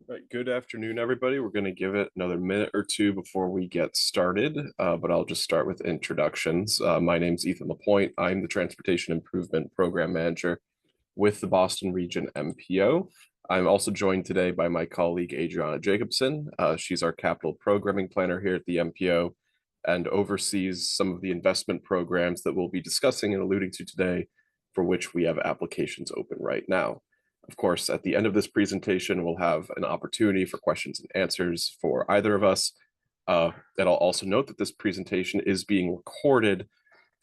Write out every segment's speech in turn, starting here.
Right, good afternoon, everybody. We're going to give it another minute or two before we get started, but I'll just start with introductions. My name's Ethan Lapointe. I'm the Transportation Improvement Program Manager with the Boston Region MPO. I'm also joined today by my colleague Adriana Jacobson. She's our Capital Programming Planner here at the MPO and oversees some of the investment programs that we'll be discussing and alluding to today, for which we have applications open right now. Of course, at the end of this presentation, we'll have an opportunity for questions and answers for either of us. And I'll also note that this presentation is being recorded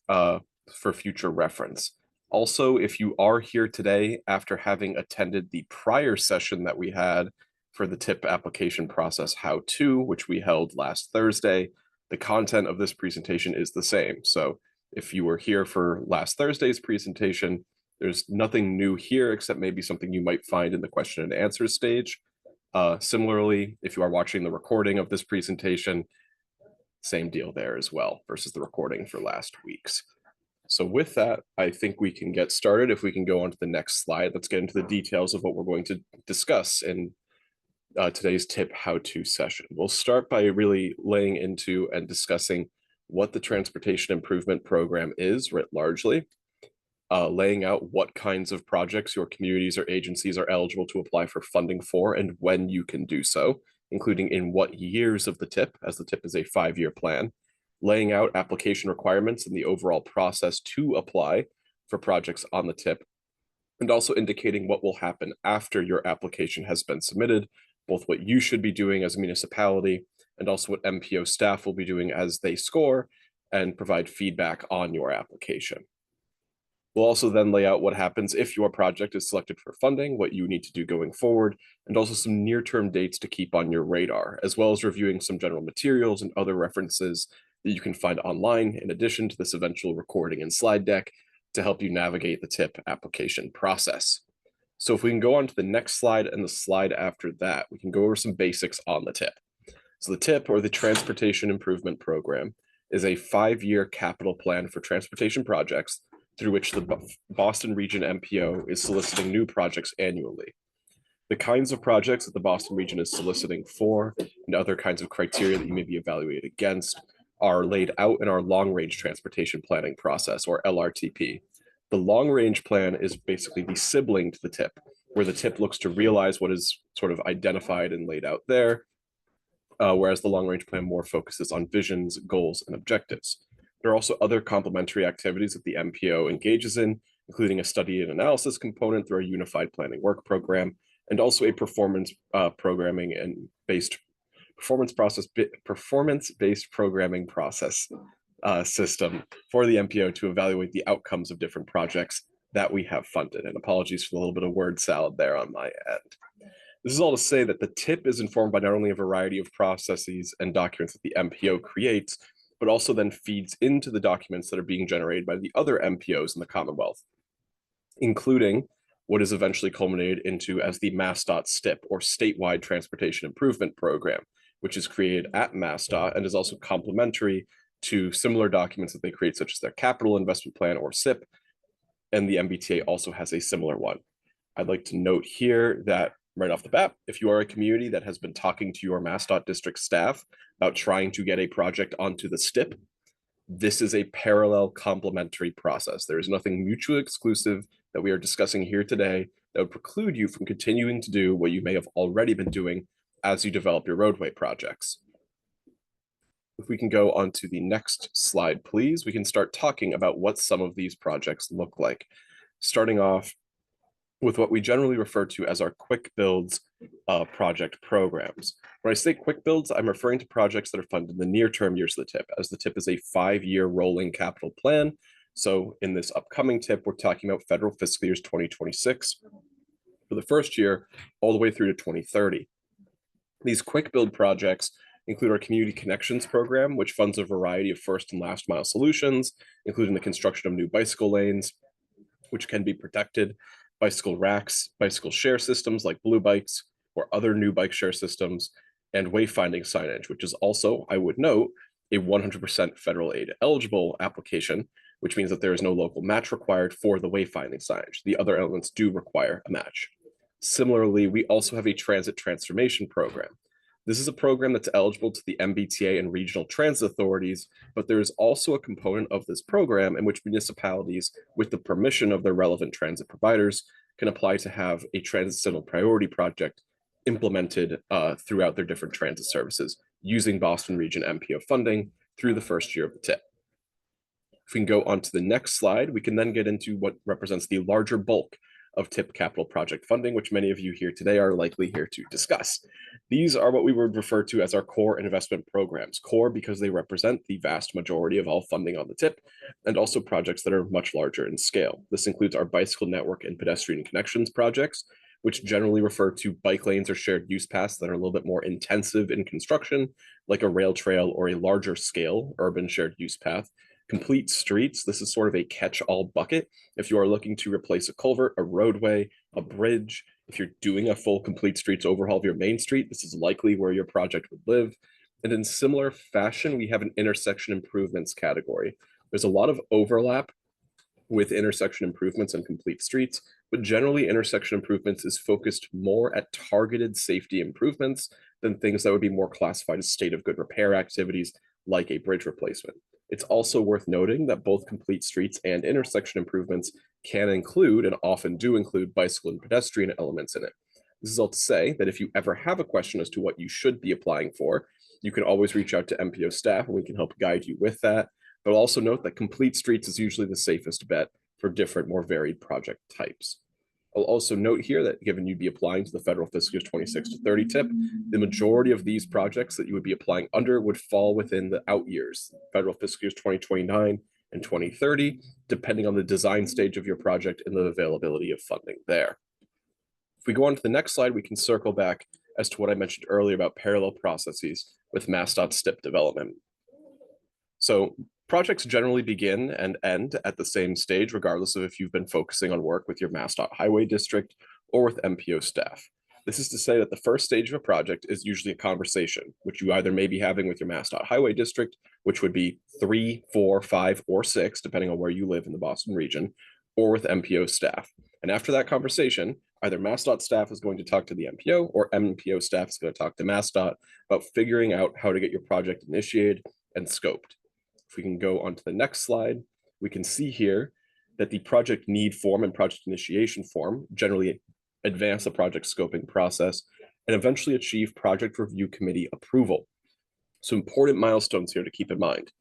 for future reference. Also, if you are here today after having attended the prior session that we had for the TIP application process how-to, which we held last Thursday, the content of this presentation is the same. So if you were here for last Thursday's presentation, there's nothing new here except maybe something you might find in the question and answer stage. Similarly, if you are watching the recording of this presentation, same deal there as well versus the recording for last week's. So with that, I think we can get started. If we can go on to the next slide, let's get into the details of what we're going to discuss in today's TIP how-to session. We'll start by really laying into and discussing what the Transportation Improvement Program is writ largely, laying out what kinds of projects your communities or agencies are eligible to apply for funding for and when you can do so, including in what years of the TIP, as the TIP is a 5-year plan, laying out application requirements and the overall process to apply for projects on the TIP, and also indicating what will happen after your application has been submitted, both what you should be doing as a municipality and also what MPO staff will be doing as they score and provide feedback on your application. We'll also then lay out what happens if your project is selected for funding, what you need to do going forward, and also some near-term dates to keep on your radar, as well as reviewing some general materials and other references that you can find online, in addition to this eventual recording and slide deck to help you navigate the TIP application process. So if we can go on to the next slide and the slide after that, we can go over some basics on the TIP. So the TIP, or the Transportation Improvement Program, is a 5-year capital plan for transportation projects through which the Boston Region MPO is soliciting new projects annually. The kinds of projects that the Boston Region is soliciting for and other kinds of criteria that you may be evaluated against are laid out in our long-range transportation planning process, or LRTP. The long-range plan is basically the sibling to the TIP, where the TIP looks to realize what is sort of identified and laid out there, whereas the long-range plan more focuses on visions, goals, and objectives. There are also other complementary activities that the MPO engages in, including a study and analysis component through our unified planning work program, and also a performance-based programming process system for the MPO to evaluate the outcomes of different projects that we have funded. And apologies for a little bit of word salad there on my end. This is all to say that the TIP is informed by not only a variety of processes and documents that the MPO creates, but also then feeds into the documents that are being generated by the other MPOs in the Commonwealth, including what is eventually culminated into as the MassDOT STIP, or Statewide Transportation Improvement Program, which is created at MassDOT and is also complementary to similar documents that they create, such as their Capital Investment Plan, or CIP, and the MBTA also has a similar one. I'd like to note here that right off the bat, if you are a community that has been talking to your MassDOT district staff about trying to get a project onto the STIP, this is a parallel complementary process. There is nothing mutually exclusive that we are discussing here today that would preclude you from continuing to do what you may have already been doing as you develop your roadway projects. If we can go on to the next slide, please, we can start talking about what some of these projects look like. Starting off with what we generally refer to as our quick builds project programs. When I say quick builds, I'm referring to projects that are funded in the near-term years of the TIP, as the TIP is a 5-year rolling capital plan. So in this upcoming TIP, we're talking about federal fiscal years 2026 for the first year, all the way through to 2030. These quick build projects include our Community Connections program, which funds a variety of first and last mile solutions, including the construction of new bicycle lanes, which can be protected, bicycle racks, bicycle share systems like Blue Bikes, or other new bike share systems, and wayfinding signage, which is also, I would note, a 100% federal aid eligible application, which means that there is no local match required for the wayfinding signage. The other elements do require a match. Similarly, we also have a transit transformation program. This is a program that's eligible to the MBTA and regional transit authorities, but there is also a component of this program in which municipalities, with the permission of their relevant transit providers, can apply to have a transit signal priority project implemented throughout their different transit services using Boston Region MPO funding through the first year of the TIP. If we can go on to the next slide, we can then get into what represents the larger bulk of TIP capital project funding, which many of you here today are likely here to discuss. These are what we would refer to as our core investment programs. Core because they represent the vast majority of all funding on the TIP, and also projects that are much larger in scale. This includes our bicycle network and pedestrian connections projects, which generally refer to bike lanes or shared use paths that are a little bit more intensive in construction, like a rail trail or a larger scale urban shared use path. Complete streets, this is sort of a catch-all bucket. If you are looking to replace a culvert, a roadway, a bridge, if you're doing a full complete streets overhaul of your main street, this is likely where your project would live. And in similar fashion, we have an intersection improvements category. There's a lot of overlap with intersection improvements and complete streets, but generally intersection improvements is focused more at targeted safety improvements than things that would be more classified as state of good repair activities like a bridge replacement. It's also worth noting that both complete streets and intersection improvements can include, and often do include, bicycle and pedestrian elements in it. This is all to say that if you ever have a question as to what you should be applying for, you can always reach out to MPO staff and we can help guide you with that. But also note that complete streets is usually the safest bet for different, more varied project types. I'll also note here that given you'd be applying to the federal fiscal years 26 to 30 TIP, the majority of these projects that you would be applying under would fall within the out years, federal fiscal years 2029 and 2030, depending on the design stage of your project and the availability of funding there. If we go on to the next slide, we can circle back as to what I mentioned earlier about parallel processes with MassDOT STIP development. So projects generally begin and end at the same stage, regardless of if you've been focusing on work with your MassDOT highway district or with MPO staff. This is to say that the first stage of a project is usually a conversation, which you either may be having with your MassDOT highway district, which would be 3, 4, 5, or 6, depending on where you live in the Boston region, or with MPO staff. And after that conversation, either MassDOT staff is going to talk to the MPO or MPO staff is going to talk to MassDOT about figuring out how to get your project initiated and scoped. If we can go on to the next slide, we can see here that the project need form and project initiation form generally advance the project scoping process and eventually achieve project review committee approval. So important milestones here to keep in mind.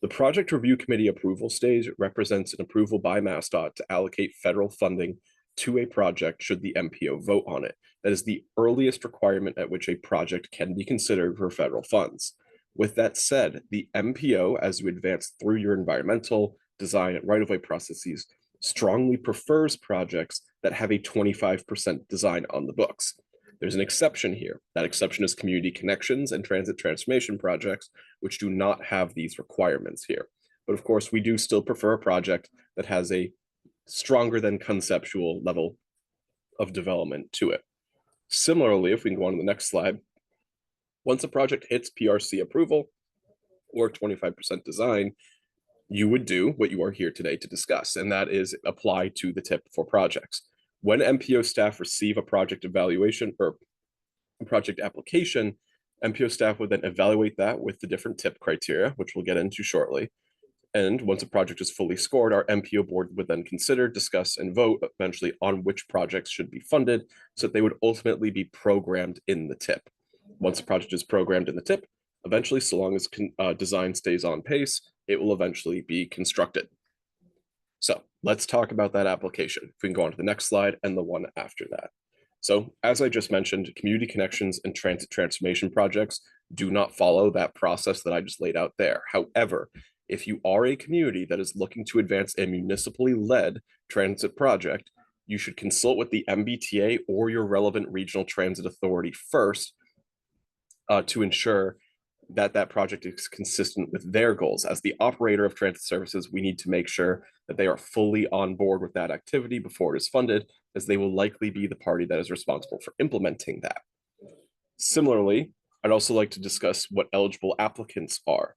The project review committee approval stage represents an approval by MassDOT to allocate federal funding to a project should the MPO vote on it. That is the earliest requirement at which a project can be considered for federal funds. With that said, the MPO, as you advance through your environmental, design, and right-of-way processes, strongly prefers projects that have a 25% design on the books. There's an exception here. That exception is community connections and transit transformation projects, which do not have these requirements here. But of course, we do still prefer a project that has a stronger than conceptual level of development to it. Similarly, if we can go on to the next slide, once a project hits PRC approval or 25% design, you would do what you are here today to discuss, and that is apply to the TIP for projects. When MPO staff receive a project evaluation or a project application, MPO staff would then evaluate that with the different TIP criteria, which we'll get into shortly. And once a project is fully scored, our MPO board would then consider, discuss, and vote eventually on which projects should be funded so that they would ultimately be programmed in the TIP. Once a project is programmed in the TIP, eventually, so long as design stays on pace, it will eventually be constructed. So let's talk about that application. If we can go on to the next slide and the one after that. So as I just mentioned, community connections and transit transformation projects do not follow that process that I just laid out there. However, if you are a community that is looking to advance a municipally led transit project, you should consult with the MBTA or your relevant regional transit authority first to ensure that that project is consistent with their goals. As the operator of transit services, we need to make sure that they are fully on board with that activity before it is funded, as they will likely be the party that is responsible for implementing that. Similarly, I'd also like to discuss what eligible applicants are.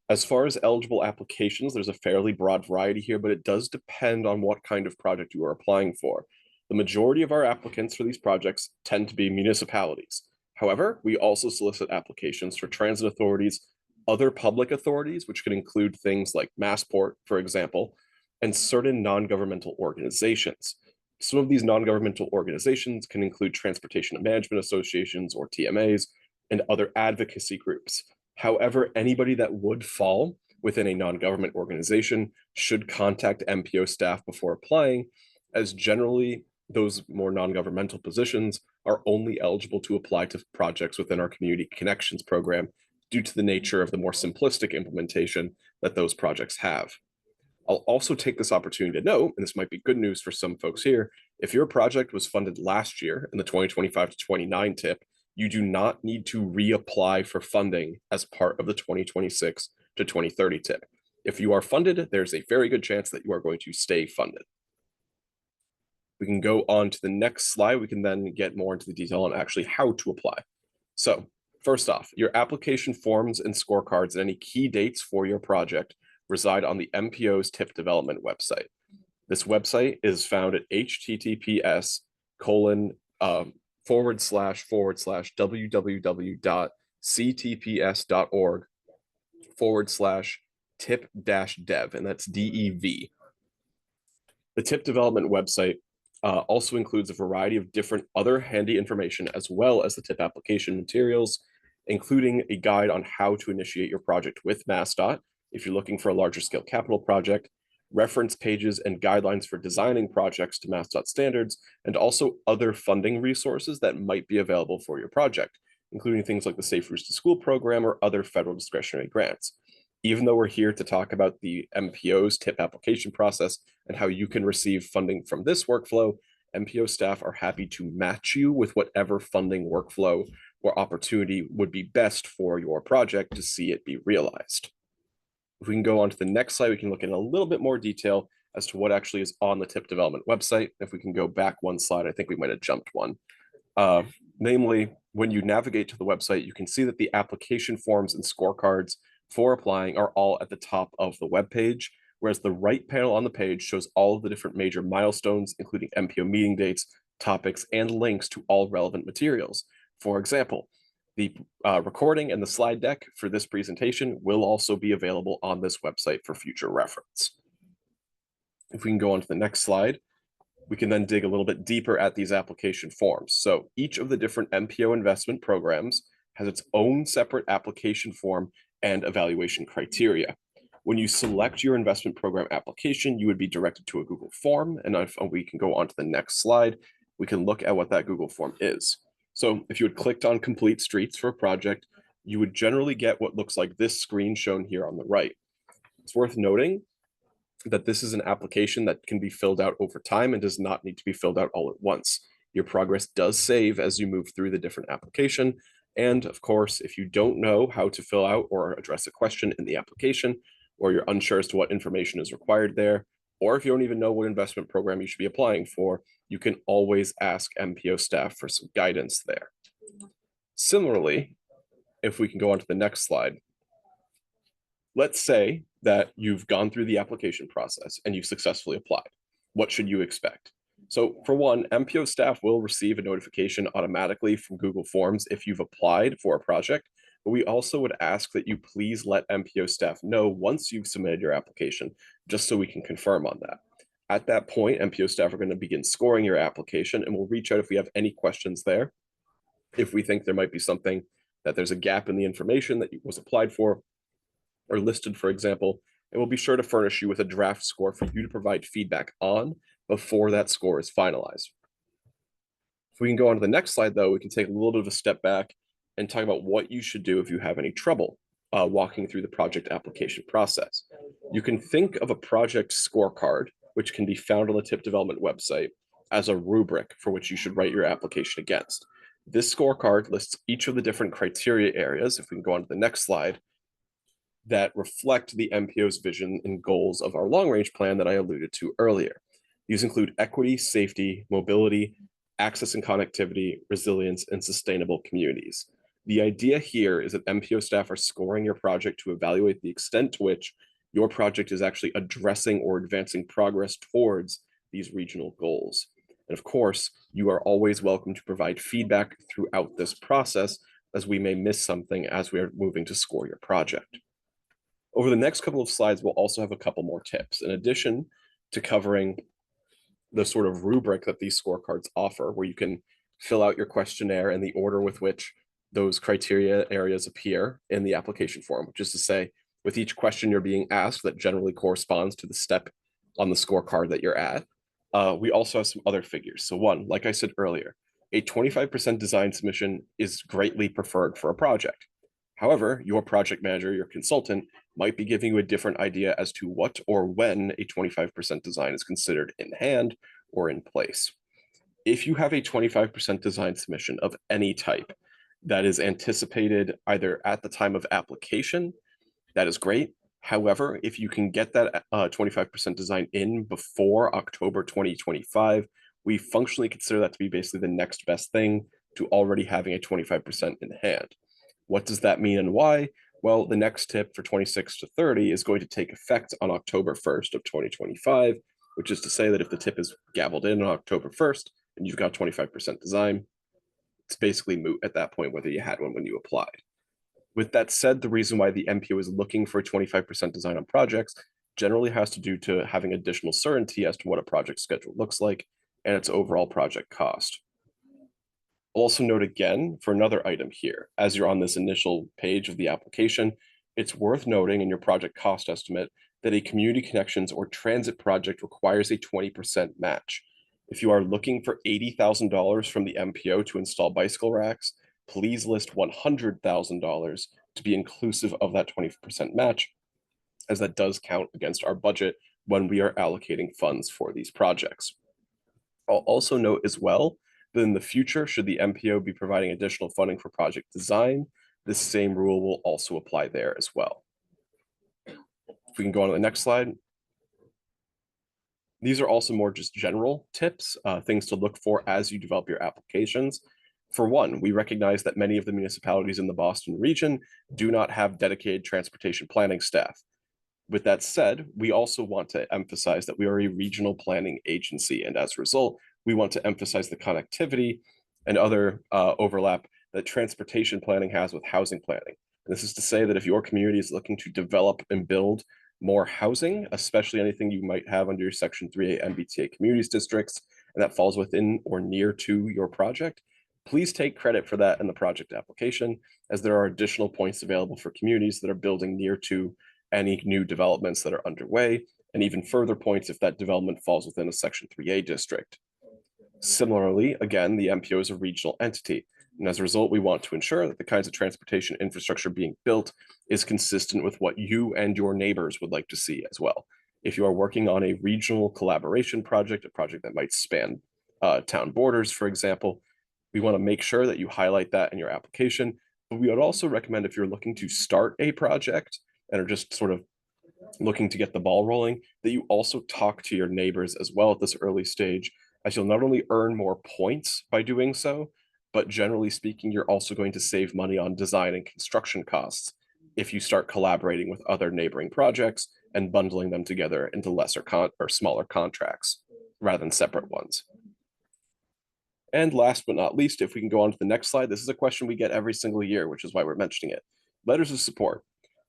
As far as eligible applications, there's a fairly broad variety here, but it does depend on what kind of project you are applying for. The majority of our applicants for these projects tend to be municipalities. However, we also solicit applications for transit authorities, other public authorities, which can include things like Massport, for example, and certain non-governmental organizations. Some of these non-governmental organizations can include transportation and management associations, or TMAs, and other advocacy groups. However, anybody that would fall within a non-government organization should contact MPO staff before applying, as generally those more non-governmental positions are only eligible to apply to projects within our Community Connections program due to the nature of the more simplistic implementation that those projects have. I'll also take this opportunity to note, and this might be good news for some folks here, if your project was funded last year in the 2025 to 29 TIP, you do not need to reapply for funding as part of the 2026 to 2030 TIP. If you are funded, there's a very good chance that you are going to stay funded. We can go on to the next slide. We can then get more into the detail on actually how to apply. So first off, your application forms and scorecards and any key dates for your project reside on the MPO's TIP development website. This website is found at https://www.ctps.org/tip-dev, and that's DEV. The TIP development website also includes a variety of different other handy information, as well as the TIP application materials, including a guide on how to initiate your project with MassDOT if you're looking for a larger scale capital project, reference pages and guidelines for designing projects to MassDOT standards, and also other funding resources that might be available for your project, including things like the Safe Routes to School program or other federal discretionary grants. Even though we're here to talk about the MPO's TIP application process and how you can receive funding from this workflow, MPO staff are happy to match you with whatever funding workflow or opportunity would be best for your project to see it be realized. If we can go on to the next slide, we can look in a little bit more detail as to what actually is on the TIP development website. If we can go back one slide, I think we might have jumped one. Namely, when you navigate to the website, you can see that the application forms and scorecards for applying are all at the top of the web page, whereas the right panel on the page shows all of the different major milestones, including MPO meeting dates, topics, and links to all relevant materials. For example, the recording and the slide deck for this presentation will also be available on this website for future reference. If we can go on to the next slide, we can then dig a little bit deeper at these application forms. So each of the different MPO investment programs has its own separate application form and evaluation criteria. When you select your investment program application, you would be directed to a Google form. And if we can go on to the next slide, we can look at what that Google form is. So if you had clicked on Complete Streets for a project, you would generally get what looks like this screen shown here on the right. It's worth noting that this is an application that can be filled out over time and does not need to be filled out all at once. Your progress does save as you move through the different application. And of course, if you don't know how to fill out or address a question in the application, or you're unsure as to what information is required there, or if you don't even know what investment program you should be applying for, you can always ask MPO staff for some guidance there. Similarly, if we can go on to the next slide, let's say that you've gone through the application process and you've successfully applied. What should you expect? So for one, MPO staff will receive a notification automatically from Google Forms if you've applied for a project, but we also would ask that you please let MPO staff know once you've submitted your application, just so we can confirm on that. At that point, MPO staff are going to begin scoring your application, and we'll reach out if we have any questions there. If we think there might be something that there's a gap in the information that was applied for or listed, for example, and we'll be sure to furnish you with a draft score for you to provide feedback on before that score is finalized. If we can go on to the next slide, though, we can take a little bit of a step back and talk about what you should do if you have any trouble walking through the project application process. You can think of a project scorecard, which can be found on the TIP development website, as a rubric for which you should write your application against. This scorecard lists each of the different criteria areas, if we can go on to the next slide, that reflect the MPO's vision and goals of our long-range plan that I alluded to earlier. These include equity, safety, mobility, access and connectivity, resilience, and sustainable communities. The idea here is that MPO staff are scoring your project to evaluate the extent to which your project is actually addressing or advancing progress towards these regional goals. And of course, you are always welcome to provide feedback throughout this process, as we may miss something as we are moving to score your project. Over the next couple of slides, we'll also have a couple more tips. In addition to covering the sort of rubric that these scorecards offer, where you can fill out your questionnaire in the order with which those criteria areas appear in the application form, which is to say, with each question you're being asked that generally corresponds to the step on the scorecard that you're at. We also have some other figures. So one, like I said earlier, a 25% design submission is greatly preferred for a project. However, your project manager, your consultant, might be giving you a different idea as to what or when a 25% design is considered in hand or in place. If you have a 25% design submission of any type that is anticipated either at the time of application, that is great. However, if you can get that 25% design in before October 2025, we functionally consider that to be basically the next best thing to already having a 25% in hand. What does that mean and why? Well, the next tip for 26 to 30 is going to take effect on October 1st of 2025, which is to say that if the tip is gavelled in on October 1st and you've got 25% design, it's basically moot at that point whether you had one when you applied. With that said, the reason why the MPO is looking for 25% design on projects generally has to do to having additional certainty as to what a project schedule looks like and its overall project cost. I'll also note again for another item here, as you're on this initial page of the application, it's worth noting in your project cost estimate that a community connections or transit project requires a 20% match. If you are looking for $80,000 from the MPO to install bicycle racks, please list $100,000 to be inclusive of that 20% match, as that does count against our budget when we are allocating funds for these projects. I'll also note as well that in the future, should the MPO be providing additional funding for project design, this same rule will also apply there as well. If we can go on to the next slide. These are also more just general tips, things to look for as you develop your applications. For one, we recognize that many of the municipalities in the Boston region do not have dedicated transportation planning staff. With that said, we also want to emphasize that we are a regional planning agency, and as a result, we want to emphasize the connectivity and other overlap that transportation planning has with housing planning. And this is to say that if your community is looking to develop and build more housing, especially anything you might have under your Section 3A MBTA communities districts, and that falls within or near to your project, please take credit for that in the project application, as there are additional points available for communities that are building near to any new developments that are underway, and even further points if that development falls within a Section 3A district. Similarly, again, the MPO is a regional entity, and as a result, we want to ensure that the kinds of transportation infrastructure being built is consistent with what you and your neighbors would like to see as well. If you are working on a regional collaboration project, a project that might span town borders, for example, we want to make sure that you highlight that in your application. But we would also recommend, if you're looking to start a project and are just sort of looking to get the ball rolling, that you also talk to your neighbors as well at this early stage, as you'll not only earn more points by doing so, but generally speaking, you're also going to save money on design and construction costs if you start collaborating with other neighboring projects and bundling them together into lesser or smaller contracts rather than separate ones. And last but not least, if we can go on to the next slide, this is a question we get every single year, which is why we're mentioning it. Letters of support.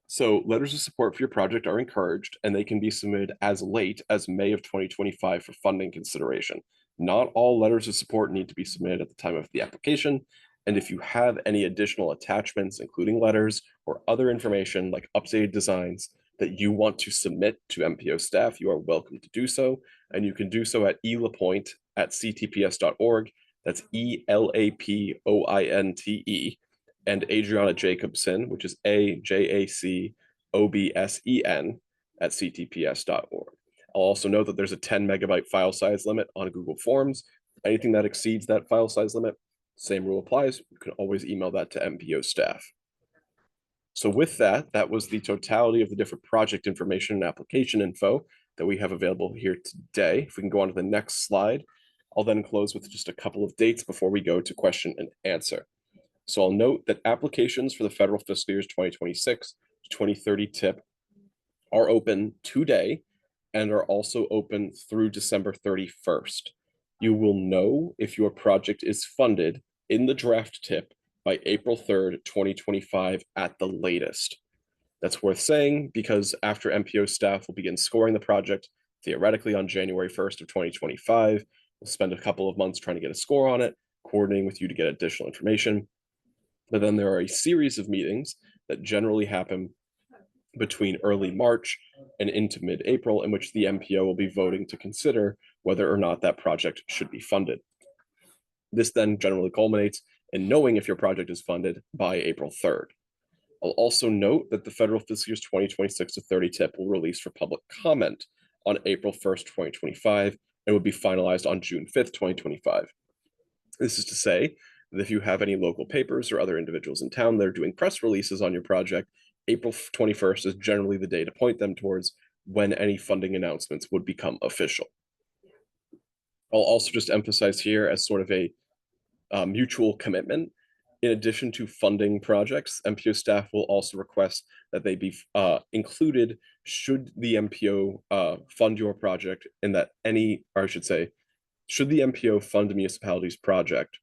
So letters of support for your project are encouraged, and they can be submitted as late as May of 2025 for funding consideration. Not all letters of support need to be submitted at the time of the application. And if you have any additional attachments, including letters or other information like updated designs that you want to submit to MPO staff, you are welcome to do so. And you can do so at elapointe@ctps.org. That's ELAPOINTE, and Adriana Jacobsen, which is AJACOBSEN @ctps.org. I'll also note that there's a 10 megabyte file size limit on Google Forms. Anything that exceeds that file size limit, same rule applies. You can always email that to MPO staff. So with that, that was the totality of the different project information and application info that we have available here today. If we can go on to the next slide, I'll then close with just a couple of dates before we go to question and answer. So I'll note that applications for the federal fiscal years 2026 to 2030 TIP are open today and are also open through December 31st. You will know if your project is funded in the draft tip by April 3rd, 2025 at the latest. That's worth saying because after MPO staff will begin scoring the project theoretically on January 1st of 2025. We'll spend a couple of months trying to get a score on it, coordinating with you to get additional information. But then there are a series of meetings that generally happen between early March and into mid-April, in which the MPO will be voting to consider whether or not that project should be funded. This then generally culminates in knowing if your project is funded by April 3rd. I'll also note that the federal fiscal year's 2026 to 30 tip will release for public comment on April 1st, 2025, and will be finalized on June 5th, 2025. This is to say that if you have any local papers or other individuals in town that are doing press releases on your project, April 21st is generally the day to point them towards when any funding announcements would become official. I'll also just emphasize here as sort of a mutual commitment. In addition to funding projects, MPO staff will also request that they be included should the MPO fund your project, and that any, or I should say, should the MPO fund a municipality's project,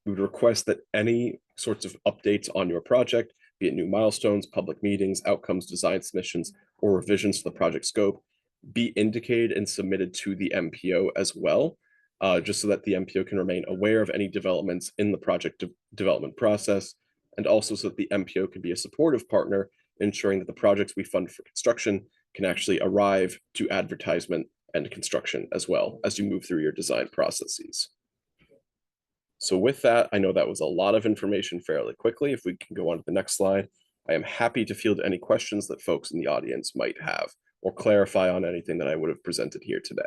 we would request that any sorts of updates on your project, be it new milestones, public meetings, outcomes, design submissions, or revisions to the project scope, be indicated and submitted to the MPO as well, just so that the MPO can remain aware of any developments in the project development process, and also so that the MPO can be a supportive partner, ensuring that the projects we fund for construction can actually arrive to advertisement and construction as well as you move through your design processes. So with that, I know that was a lot of information fairly quickly. If we can go on to the next slide, I am happy to field any questions that folks in the audience might have or clarify on anything that I would have presented here today.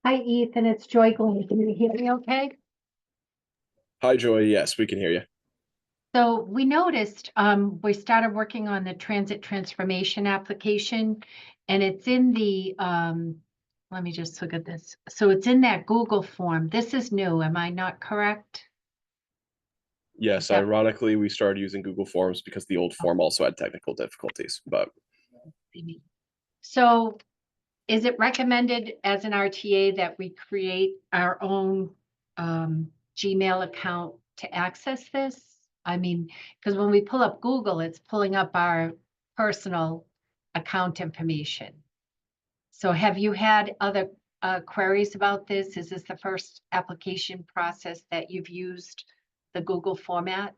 Hi, Ethan. It's Joy Glenn. Can you hear me okay? Hi, Joy. Yes, we can hear you. So we noticed we started working on the transit transformation application, and it's in the let me just look at this. So it's in that Google form. This is new. Am I not correct? Yes, Yep. ironically, we started using Google Forms because the old form also had technical difficulties, but So is it recommended as an RTA that we create our own Gmail account to access this? I mean, because when we pull up Google, it's pulling up our personal account information. So have you had other queries about this? Is this the first application process that you've used the Google format?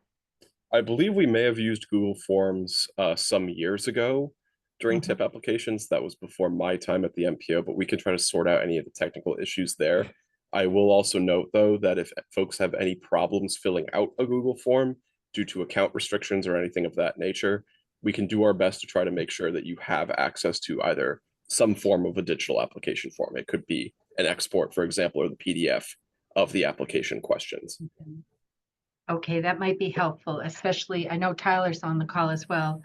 I believe we may have used Google Forms some years ago during TIP applications. That was before my time at the MPO, but we can try to sort out any of the technical issues there. I will also note, though, that if folks have any problems filling out a Google form due to account restrictions or anything of that nature, we can do our best to try to make sure that you have access to either some form of a digital application form. It could be an export, for example, or the PDF of the application questions. Okay, that might be helpful, especially, I know Tyler's on the call as well,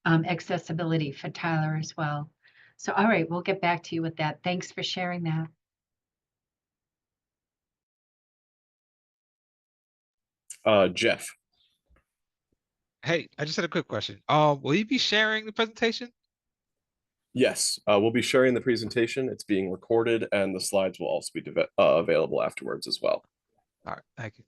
accessibility for Tyler as well. So, all right, we'll get back to you with that. Thanks for sharing that. Jeff. Hey, I just had a quick question. Will you be sharing the presentation? Yes, we'll be sharing the presentation. It's being recorded, and the slides will also be available afterwards as well. All right, thank you.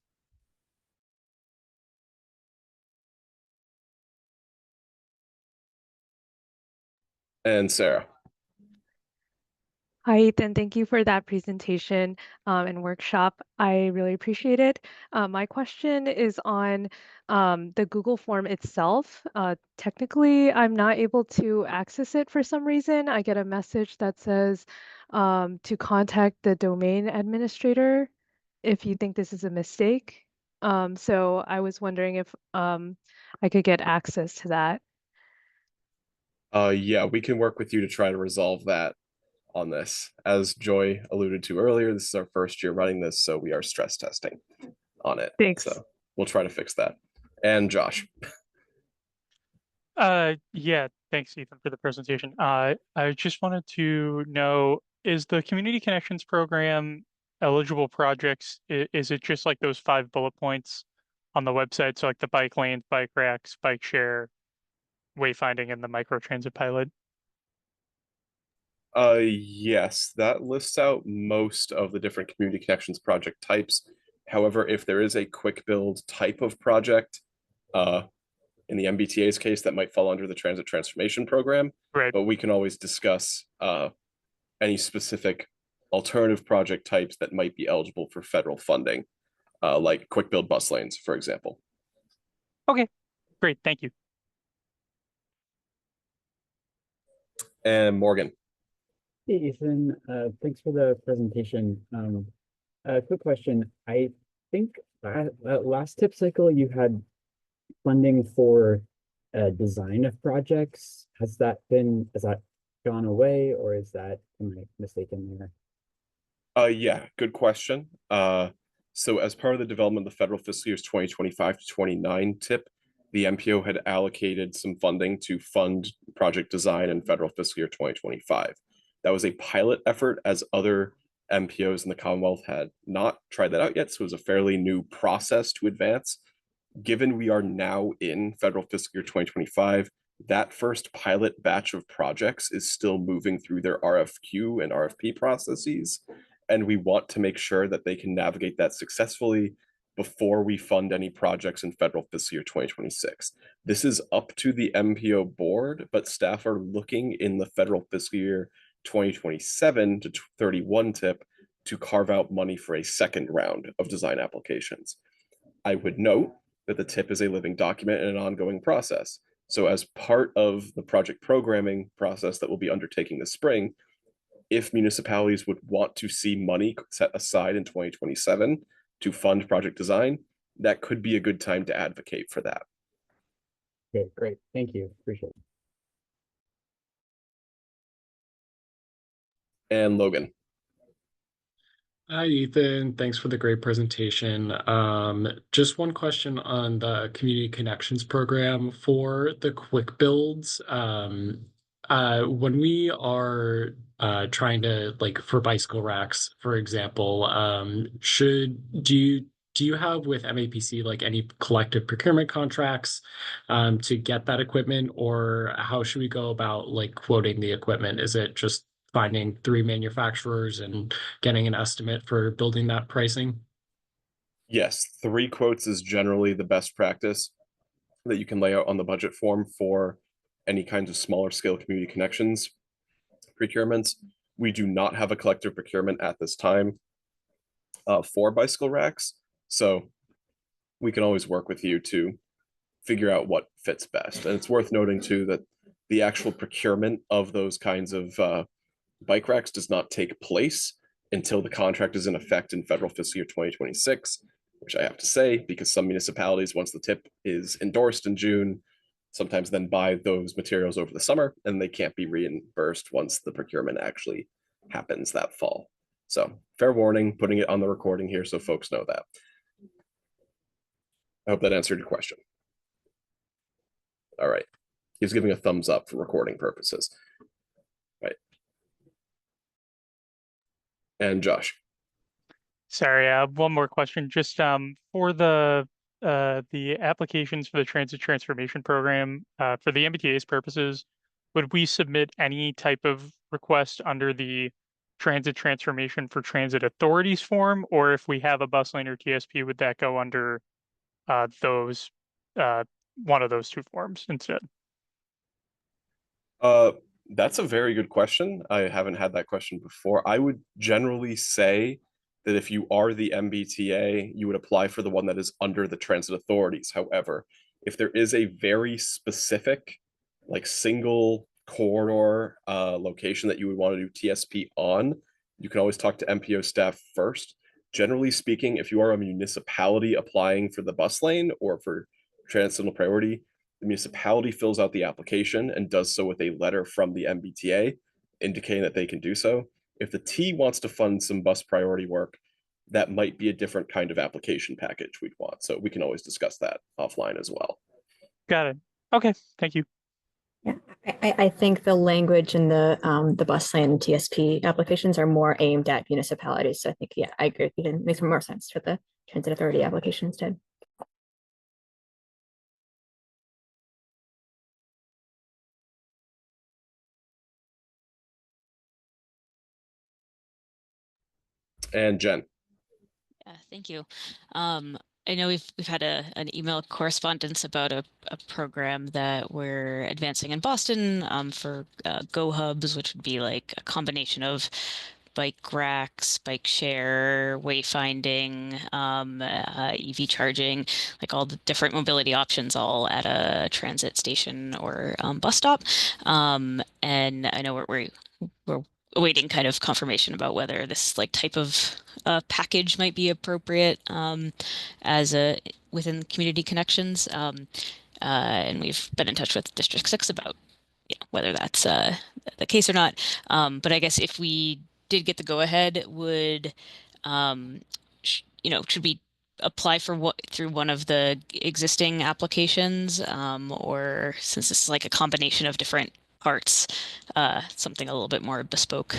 And Sarah. Hi, Ethan. Thank you for that presentation and workshop. I really appreciate it. My question is on the Google form itself. Technically, I'm not able to access it for some reason. I get a message that says to contact the domain administrator if you think this is a mistake. So I was wondering if I could get access to that. Yeah, we can work with you to try to resolve that on this. As Joy alluded to earlier, this is our first year running this, so we are stress testing on it. Thanks. So we'll try to fix that. And Josh. Yeah, thanks, Ethan, for the presentation. I just wanted to know, is the Community Connections program eligible projects? Is it just like those 5 bullet points on the website. So like the bike lanes, bike racks, bike share, wayfinding, and the microtransit pilot. Yes, that lists out most of the different community connections project types. However, if there is a quick build type of project, in the MBTA's case, that might fall under the transit transformation program, Right. but we can always discuss any specific alternative project types that might be eligible for federal funding, like quick build bus lanes, for example. Okay. Great. Thank you. And Morgan. Hey, Ethan, thanks for the presentation. A quick question. I think last tip cycle you had funding for design of projects. Has that gone away, or am I mistaken there? Yeah, good question. So as part of the development of the federal fiscal years 2025 to 29 tip, the MPO had allocated some funding to fund project design in federal fiscal year 2025. That was a pilot effort, as other MPOs in the Commonwealth had not tried that out yet. So it was a fairly new process to advance. Given we are now in federal fiscal year 2025, that first pilot batch of projects is still moving through their RFQ and RFP processes. And we want to make sure that they can navigate that successfully before we fund any projects in federal fiscal year 2026. This is up to the MPO board, but staff are looking in the federal fiscal year 2027 to 31 tip to carve out money for a second round of design applications. I would note that the tip is a living document and an ongoing process. So as part of the project programming process that we'll be undertaking this spring, if municipalities would want to see money set aside in 2027 to fund project design, that could be a good time to advocate for that. Okay, great. Thank you. Appreciate it. And Logan. Hi, Ethan. Thanks for the great presentation. Just one question on the Community Connections program for the quick builds. When we are trying to, like, for bicycle racks, for example, do you have with MAPC like any collective procurement contracts to get that equipment, or how should we go about like quoting the equipment? Is it just finding 3 manufacturers and getting an estimate for building that pricing? Yes, 3 quotes is generally the best practice that you can lay out on the budget form for any kinds of smaller scale community connections procurements. We do not have a collective procurement at this time for bicycle racks, so we can always work with you to figure out what fits best. And it's worth noting too that the actual procurement of those kinds of bike racks does not take place until the contract is in effect in federal fiscal year 2026, which I have to say, because some municipalities, once the tip is endorsed in June, sometimes then buy those materials over the summer, and they can't be reimbursed once the procurement actually happens that fall. So fair warning, putting it on the recording here so folks know that. I hope that answered your question. All right. He's giving a thumbs up for recording purposes. Right. And Josh. Sorry, one more question. Just for the applications for the transit transformation program, for the MBTA's purposes, would we submit any type of request under the transit transformation for transit authorities form, or if we have a bus lane or TSP, would that go under those one of those 2 forms instead? That's a very good question. I haven't had that question before. I would generally say that if you are the MBTA, you would apply for the one that is under the transit authorities. However, if there is a very specific, like single corridor location that you would want to do TSP on, you can always talk to MPO staff first. Generally speaking, if you are a municipality applying for the bus lane or for transitional priority, the municipality fills out the application and does so with a letter from the MBTA indicating that they can do so. If the T wants to fund some bus priority work, that might be a different kind of application package we'd want. So we can always discuss that offline as well. Got it. Okay, thank you. Yeah, I think the language in the bus lane TSP applications are more aimed at municipalities. So I think, yeah, I agree with you. It makes more sense for the transit authority application instead. And Jen. Yeah, thank you. I know we've had an email correspondence about a program that we're advancing in Boston for Go Hubs, which would be like a combination of bike racks, bike share, wayfinding, EV charging, like all the different mobility options all at a transit station or bus stop. And I know we're awaiting kind of confirmation about whether this like type of package might be appropriate as a within community connections. And we've been in touch with District 6 about whether that's the case or not. But I guess if we did get the go ahead, would should we apply for what through one of the existing applications, or since this is like a combination of different parts, something a little bit more bespoke?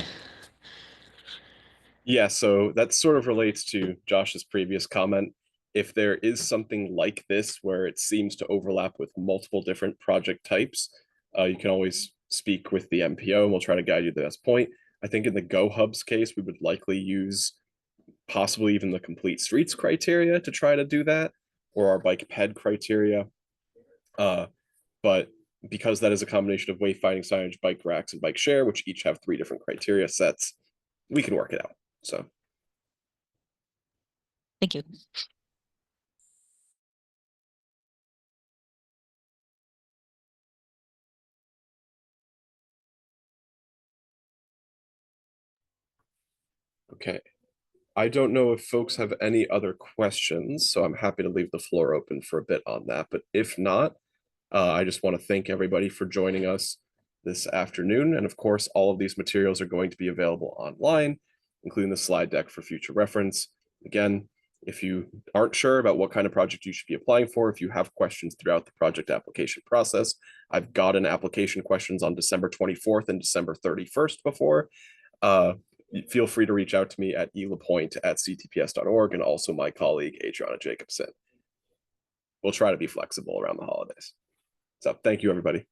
Yeah, so that sort of relates to Josh's previous comment. If there is something like this where it seems to overlap with multiple different project types, you can always speak with the MPO and we'll try to guide you to the best point. I think in the Go Hubs case, we would likely use possibly even the complete streets criteria to try to do that, or our bike ped criteria. But because that is a combination of wayfinding signage, bike racks, and bike share, which each have 3 different criteria sets, we can work it out. So Thank you. okay. I don't know if folks have any other questions, so I'm happy to leave the floor open for a bit on that. But if not, I just want to thank everybody for joining us this afternoon. And of course, all of these materials are going to be available online, including the slide deck for future reference. Again, if you aren't sure about what kind of project you should be applying for, if you have questions throughout the project application process, I've gotten application questions on December 24th and December 31st before. Feel free to reach out to me at elapointe@ctps.org and also my colleague, Adriana Jacobson. We'll try to be flexible around the holidays. So thank you, everybody.